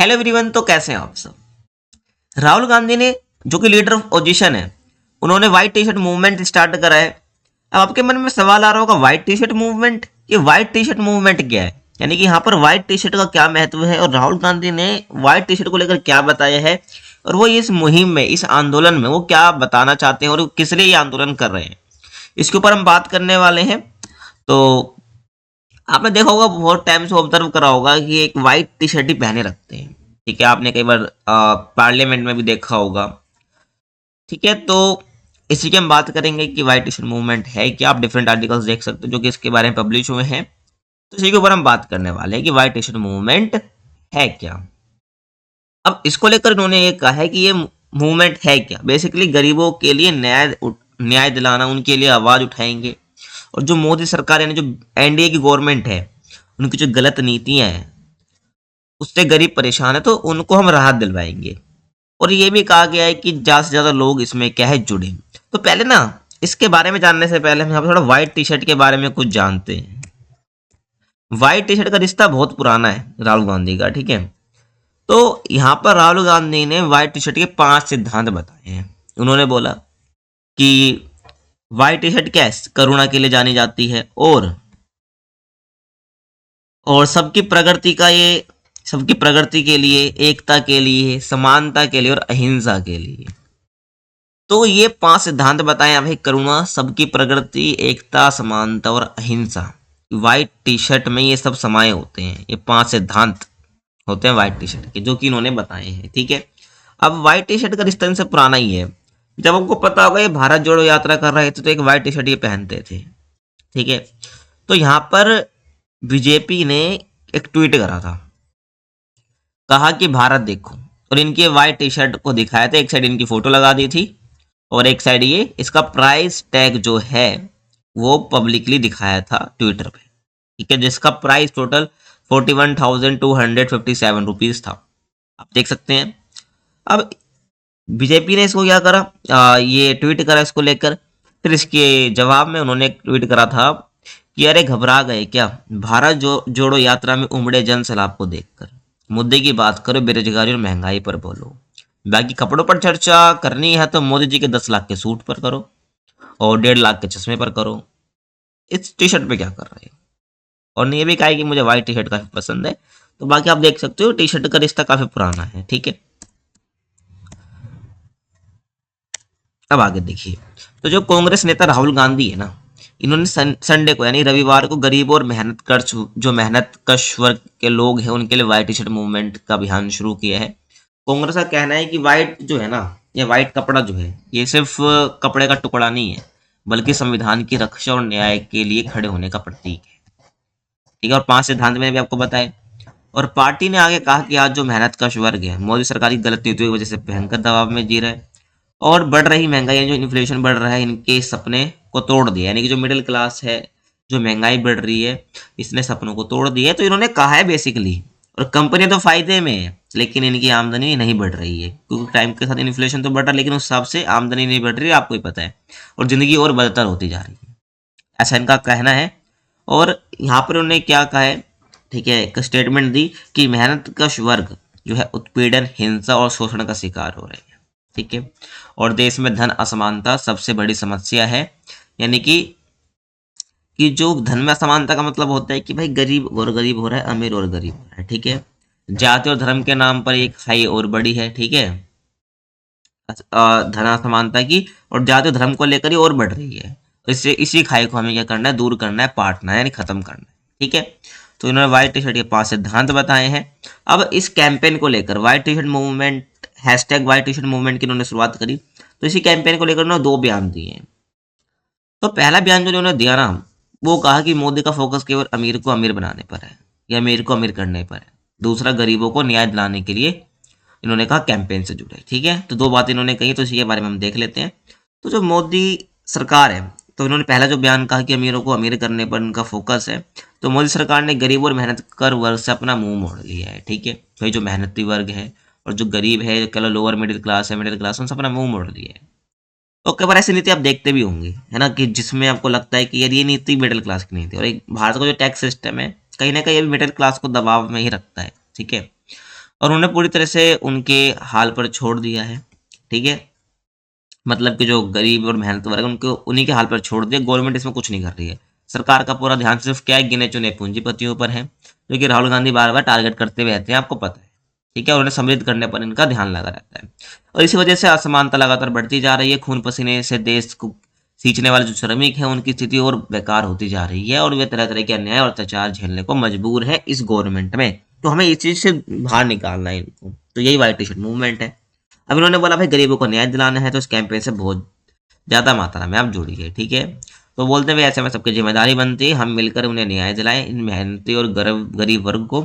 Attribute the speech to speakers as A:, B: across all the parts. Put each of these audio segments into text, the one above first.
A: Hello everyone. तो कैसे हैं आप सब। राहुल गांधी ने, जो कि लीडर ऑफ ओपोजिशन है, उन्होंने white T shirt movement start करा है। अब आपके मन में सवाल आ रहा होगा, व्हाइट टी शर्ट मूवमेंट, ये व्हाइट टी शर्ट मूवमेंट क्या है, यानी कि यहाँ पर व्हाइट टी शर्ट का क्या महत्व है और राहुल गांधी ने व्हाइट टी शर्ट को लेकर क्या बताया है, और वो इस मुहिम में, इस आंदोलन में वो क्या बताना चाहते हैं और वो किस लिए ये आंदोलन कर रहे हैं, इसके ऊपर हम बात करने वाले हैं। तो आपने देखा होगा, बहुत टाइम से ऑब्जर्व करा होगा कि एक वाइट टी शर्ट ही पहने रखते हैं। ठीक है, आपने कई बार पार्लियामेंट में भी देखा होगा। ठीक है, तो इसी की हम बात करेंगे कि वाइट टी शर्ट मूवमेंट है क्या। आप डिफरेंट आर्टिकल्स देख सकते हो जो कि इसके बारे में पब्लिश हुए हैं। तो इसी के ऊपर हम बात करने वाले हैं कि वाइट टी शर्ट मूवमेंट है क्या। अब इसको लेकर इन्होंने ये कहा है कि ये मूवमेंट है क्या, बेसिकली गरीबों के लिए न्याय दिलाना, उनके लिए आवाज उठाएंगे। और जो मोदी सरकार यानी जो एनडीए की गवर्नमेंट है, उनकी जो गलत नीतियां हैं उससे गरीब परेशान है, तो उनको हम राहत दिलवाएंगे। और ये भी कहा गया है कि ज़्यादा से ज़्यादा लोग इसमें क्या है जुड़े। तो पहले ना, इसके बारे में जानने से पहले हम यहाँ पर थोड़ा व्हाइट टी शर्ट के बारे में कुछ जानते हैं। व्हाइट टी शर्ट का रिश्ता बहुत पुराना है राहुल गांधी का। ठीक है, तो यहाँ पर राहुल गांधी ने व्हाइट टी शर्ट के 5 सिद्धांत बताए हैं। उन्होंने बोला कि व्हाइट टी शर्ट क्या है, करुणा के लिए जानी जाती है, और सबकी प्रगति के लिए, एकता के लिए, समानता के लिए और अहिंसा के लिए। तो ये 5 सिद्धांत बताए भाई, करुणा, सबकी प्रगति, एकता, समानता और अहिंसा। व्हाइट टी शर्ट में ये सब समाये होते हैं। ये 5 सिद्धांत होते हैं व्हाइट टी शर्ट के, जो कि इन्होंने बताए हैं। ठीक है, अब व्हाइट टी शर्ट का रिश्ता इनसे पुराना ही है। जब आपको पता होगा ये भारत जोड़ो यात्रा कर रहे थे तो एक व्हाइट टी शर्ट ये पहनते थे। ठीक है, तो यहाँ पर बीजेपी ने एक ट्वीट करा था, कहा कि भारत देखो, और इनके व्हाइट टी शर्ट को दिखाया था। एक साइड इनकी फोटो लगा दी थी और एक साइड ये इसका प्राइस टैग जो है वो पब्लिकली दिखाया था ट्विटर पे। ठीक है, जिसका प्राइस टोटल 41,257 रुपीज था, आप देख सकते हैं। अब बीजेपी ने इसको क्या करा, ये ट्वीट करा इसको लेकर। फिर इसके जवाब में उन्होंने एक ट्वीट करा था कि अरे घबरा गए क्या, भारत जोड़ो यात्रा में उमड़े जन सैलाब को देखकर, मुद्दे की बात करो, बेरोजगारी और महंगाई पर बोलो, बाकी कपड़ों पर चर्चा करनी है तो मोदी जी के 10 लाख के सूट पर करो और 1.5 लाख के चश्मे पर करो। इस टी शर्ट पे क्या कर रहे हो। और ने ये भी कहा है कि मुझे व्हाइट टी शर्ट काफी पसंद है। तो बाकी आप देख सकते हो टी शर्ट का रिश्ता काफी पुराना है। ठीक है, अब आगे देखिए। तो जो कांग्रेस नेता राहुल गांधी है ना, इन्होंने संडे को यानी रविवार को गरीबों और मेहनत कश वर्ग के लोग हैं उनके लिए व्हाइट टी शर्ट मूवमेंट का अभियान शुरू किया है। कांग्रेस का कहना है कि व्हाइट जो है ना, ये व्हाइट कपड़ा जो है, ये सिर्फ कपड़े का टुकड़ा नहीं है, बल्कि संविधान की रक्षा और न्याय के लिए खड़े होने का प्रतीक है। ठीक है, और 5 सिद्धांत मैंने भी आपको बताए। और पार्टी ने आगे कहा कि आज जो मेहनत कश वर्ग है, मोदी सरकार की गलत नीतियों की वजह से भयंकर दबाव में जी रहा है, और बढ़ रही महंगाई, जो इन्फ्लेशन बढ़ रहा है, इनके सपने को तोड़ दिया। यानी कि जो मिडिल क्लास है, जो महंगाई बढ़ रही है, इसने सपनों को तोड़ दिया है। तो इन्होंने कहा है बेसिकली, और कंपनी तो फायदे में है लेकिन इनकी आमदनी नहीं बढ़ रही है, क्योंकि टाइम के साथ इन्फ्लेशन तो बढ़ रहा है लेकिन उस हिसाब से आमदनी नहीं बढ़ रही है, आपको ही पता है, और जिंदगी और बदतर होती जा रही है, ऐसा इनका कहना है। और यहाँ पर उन्होंने क्या कहा है, ठीक है, एक स्टेटमेंट दी कि मेहनत कश वर्ग जो है उत्पीड़न, हिंसा और शोषण का शिकार हो रहे हैं। ठीक है, और देश में धन असमानता सबसे बड़ी समस्या है। यानी कि जो धन में असमानता का मतलब होता है कि भाई गरीब और गरीब हो रहा है, अमीर और गरीब हो रहा है। ठीक है, जाति और धर्म के नाम पर एक खाई और बड़ी है। ठीक है, धन असमानता की और जाति और धर्म को लेकर ही और बढ़ रही है। तो इससे इसी खाई को हमें क्या करना है, दूर करना है, पाटना है, यानी खत्म करना है। ठीक है, तो इन्होंने व्हाइट टी शर्ट के 5 सिद्धांत बताए हैं। अब इस कैंपेन को लेकर white T shirt movement, hashtag white T shirt movement की इन्होंने शुरुआत करी। तो इसी कैंपेन को लेकर उन्होंने 2 बयान दिए हैं। तो पहला बयान जो इन्होंने दिया ना, वो कहा कि मोदी का फोकस केवल अमीर को अमीर बनाने पर है या अमीर को अमीर करने पर है। दूसरा, गरीबों को न्याय दिलाने के लिए इन्होंने कहा कैंपेन से जुड़े। ठीक है, तो 2 बातें इन्होंने कही, तो इसी के बारे में हम देख लेते हैं। तो जो मोदी सरकार है, तो इन्होंने पहला जो बयान कहा कि अमीरों को अमीर करने पर उनका फोकस है, तो मोदी सरकार ने गरीब और मेहनत कर वर्ग से अपना मुंह मोड़ लिया है। ठीक है, भाई जो मेहनती वर्ग है और जो गरीब है, जो लोअर मिडिल क्लास है, मिडिल क्लास, उनसे अपना मुंह मोड़ लिया है। तो कई बार ऐसी नीति आप देखते भी होंगे, है ना, कि जिसमें आपको लगता है कि यार ये नीति मिडिल क्लास की नीति, और एक भारत का जो टैक्स सिस्टम है कहीं ना कहीं ये भी मिडिल क्लास को दबाव में ही रखता है। ठीक है, और उन्होंने पूरी तरह से उनके हाल पर छोड़ दिया है। ठीक है, मतलब कि जो गरीब और मेहनत वर्ग है उनको उन्हीं के हाल पर छोड़ दिया। गवर्नमेंट इसमें कुछ नहीं कर रही है। सरकार का पूरा ध्यान सिर्फ क्या है, गिने चुने पूंजीपतियों पर है, जो कि राहुल गांधी बार बार टारगेट करते हुए रहते हैं, आपको पता है। ठीक है, उन्हें समृद्ध करने पर इनका ध्यान लगा रहता है, और इसी वजह से असमानता लगातार बढ़ती जा रही है। खून पसीने से देश को सींचने वाले जो श्रमिक हैं उनकी स्थिति और बेकार होती जा रही है, और वे तरह तरह के अन्याय और अत्याचार झेलने को मजबूर है इस गवर्नमेंट में। तो हमें इस चीज से बाहर निकालना है इनको। तो यही व्हाइट टी शर्ट मूवमेंट है। अब इन्होंने बोला भाई गरीबों को न्याय दिलाना है, तो इस कैंपेन से बहुत ज़्यादा मात्रा में आप जुड़िए। ठीक है, तो बोलते हुए ऐसे में सबकी जिम्मेदारी बनती है हम मिलकर उन्हें न्याय दिलाएं, इन मेहनती और गरीब वर्ग को,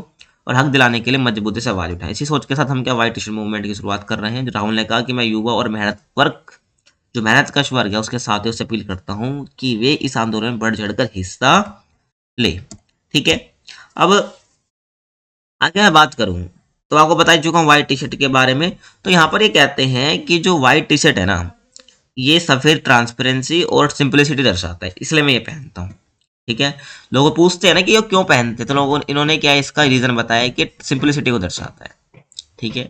A: और हक दिलाने के लिए मजबूती से आवाज उठाएं। इसी सोच के साथ हम क्या व्हाइट टी शर्ट मूवमेंट की शुरुआत कर रहे हैं। जो राहुल ने कहा कि मैं युवा और मेहनत कश वर्ग है उसके साथियों से अपील करता हूँ कि वे इस आंदोलन में बढ़ चढ़कर हिस्सा ले। ठीक है, अब आगे मैं बात करूं तो आपको बता चुका हूँ व्हाइट टी शर्ट के बारे में। तो यहाँ पर ये कहते हैं कि जो व्हाइट टी शर्ट है ना, ये सफ़ेद ट्रांसपेरेंसी और सिंपलिसिटी दर्शाता है, इसलिए मैं ये पहनता हूँ। ठीक है, लोग पूछते हैं ना कि ये क्यों पहनते, तो लोगों इन्होंने क्या इसका रीज़न बताया कि सिंपलिसिटी को दर्शाता है। ठीक है,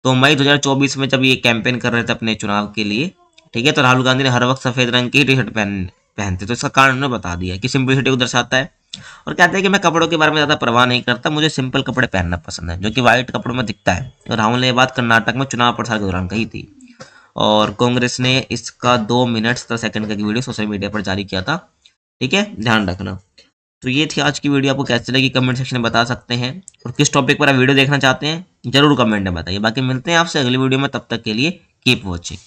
A: तो मई 2024 में जब ये कैंपेन कर रहे थे अपने चुनाव के लिए, ठीक है, तो राहुल गांधी ने हर वक्त सफ़ेद रंग की टी शर्ट पहनते, तो इसका कारण उन्होंने बता दिया कि सिंपलिसिटी को दर्शाता है। और कहते हैं कि मैं कपड़ों के बारे में ज़्यादा परवाह नहीं करता, मुझे सिंपल कपड़े पहनना पसंद है, जो कि व्हाइट कपड़ों में दिखता है। और राहुल ने ये बात कर्नाटक में चुनाव प्रचार के दौरान कही थी, और कांग्रेस ने इसका 2 मिनट 17 सेकंड का वीडियो सोशल मीडिया पर जारी किया था। ठीक है, ध्यान रखना। तो ये थी आज की वीडियो, आपको कैसे लगी कमेंट सेक्शन में बता सकते हैं, और किस टॉपिक पर आप वीडियो देखना चाहते हैं जरूर कमेंट में बताइए। बाकी मिलते हैं आपसे अगली वीडियो में, तब तक के लिए कीप वॉचिंग।